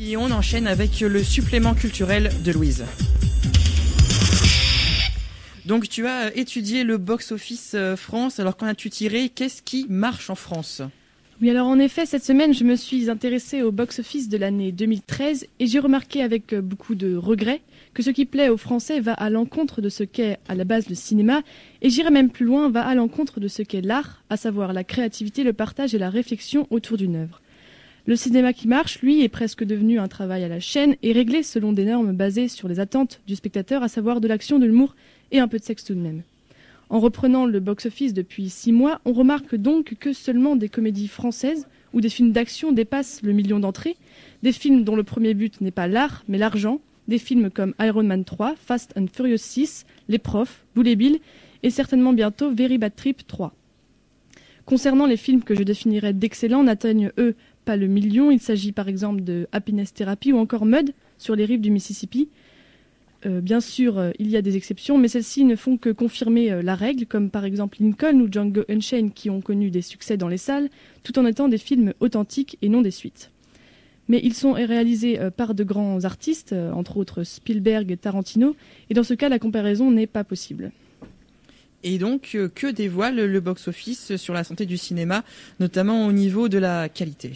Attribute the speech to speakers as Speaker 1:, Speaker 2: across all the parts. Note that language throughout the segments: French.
Speaker 1: Et on enchaîne avec le supplément culturel de Louise. Donc tu as étudié le box-office France, alors qu'en as-tu tiré? Qu'est-ce qui marche en France?
Speaker 2: Oui, alors en effet, cette semaine, je me suis intéressée au box-office de l'année 2013 et j'ai remarqué avec beaucoup de regret que ce qui plaît aux Français va à l'encontre de ce qu'est à la base le cinéma et j'irai même plus loin, va à l'encontre de ce qu'est l'art, à savoir la créativité, le partage et la réflexion autour d'une œuvre. Le cinéma qui marche, lui, est presque devenu un travail à la chaîne et réglé selon des normes basées sur les attentes du spectateur, à savoir de l'action, de l'humour et un peu de sexe tout de même. En reprenant le box-office depuis 6 mois, on remarque donc que seulement des comédies françaises ou des films d'action dépassent le million d'entrées, des films dont le premier but n'est pas l'art mais l'argent, des films comme Iron Man 3, Fast and Furious 6, Les Profs, Bull Bill et certainement bientôt Very Bad Trip 3. Concernant les films que je définirais d'excellents, n'atteignent eux pas le million. Il s'agit par exemple de Happiness Therapy ou encore Mud sur les rives du Mississippi. Bien sûr, il y a des exceptions, mais celles-ci ne font que confirmer la règle, comme par exemple Lincoln ou Django Unchained qui ont connu des succès dans les salles, tout en étant des films authentiques et non des suites. Mais ils sont réalisés par de grands artistes, entre autres Spielberg et Tarantino, et dans ce cas, la comparaison n'est pas possible.
Speaker 1: Et donc, que dévoile le box-office sur la santé du cinéma, notamment au niveau de la qualité ?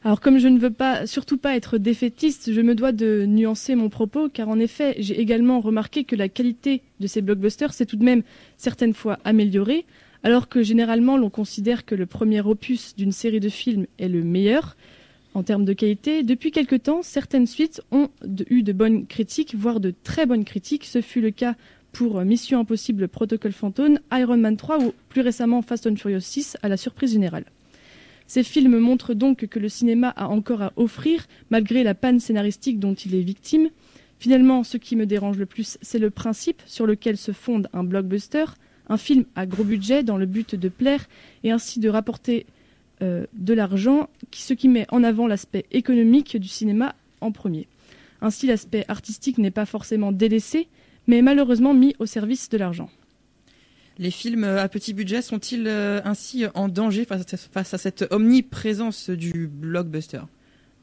Speaker 2: Alors comme je ne veux surtout pas être défaitiste, je me dois de nuancer mon propos, car en effet, j'ai également remarqué que la qualité de ces blockbusters s'est tout de même certaines fois améliorée, alors que généralement l'on considère que le premier opus d'une série de films est le meilleur en termes de qualité. Depuis quelque temps, certaines suites ont eu de bonnes critiques, voire de très bonnes critiques. Ce fut le cas pour Mission Impossible Protocole Phantom, Iron Man 3 ou plus récemment Fast and Furious 6 à la surprise générale. Ces films montrent donc que le cinéma a encore à offrir, malgré la panne scénaristique dont il est victime. Finalement, ce qui me dérange le plus, c'est le principe sur lequel se fonde un blockbuster, un film à gros budget dans le but de plaire et ainsi de rapporter de l'argent, ce qui met en avant l'aspect économique du cinéma en premier. Ainsi, l'aspect artistique n'est pas forcément délaissé, mais malheureusement mis au service de l'argent.
Speaker 1: Les films à petit budget sont-ils ainsi en danger face à cette omniprésence du blockbuster ?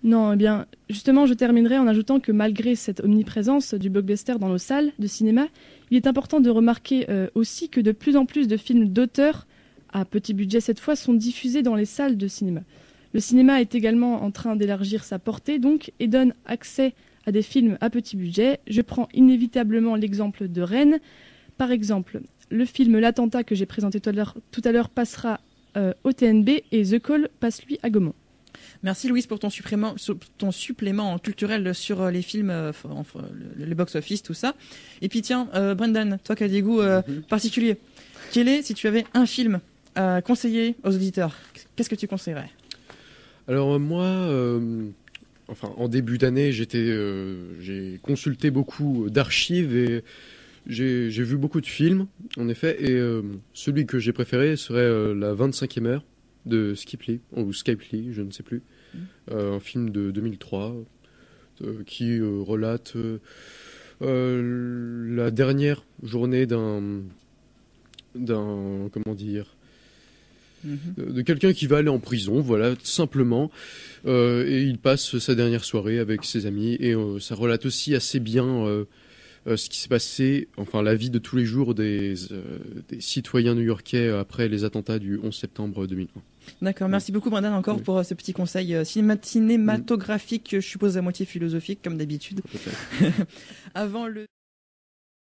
Speaker 2: Non, eh bien, justement, je terminerai en ajoutant que malgré cette omniprésence du blockbuster dans nos salles de cinéma, il est important de remarquer aussi que de plus en plus de films d'auteur, à petit budget cette fois, sont diffusés dans les salles de cinéma. Le cinéma est également en train d'élargir sa portée, donc, et donne accès à des films à petit budget. Je prends inévitablement l'exemple de Rennes. Par exemple, le film L'Attentat que j'ai présenté tout à l'heure passera au TNB et The Call passe lui à Gaumont.
Speaker 1: Merci Louise pour ton supplément culturel sur les films, le box-office, tout ça. Et puis tiens, Brendan, toi qui as des goûts particuliers, quel est, si tu avais un film à conseiller aux auditeurs, qu'est-ce que tu conseillerais ?
Speaker 3: Alors moi, en début d'année, j'ai consulté beaucoup d'archives et j'ai vu beaucoup de films, en effet, et celui que j'ai préféré serait la 25e heure de Spike Lee, ou Spike Lee, je ne sais plus, un film de 2003 qui relate la dernière journée de quelqu'un qui va aller en prison, voilà, simplement, et il passe sa dernière soirée avec ses amis, et ça relate aussi assez bien ce qui s'est passé, la vie de tous les jours des citoyens new-yorkais après les attentats du 11 septembre 2001.
Speaker 1: D'accord, merci beaucoup Brendan encore pour ce petit conseil cinématographique, je suppose à moitié philosophique comme d'habitude. Avant le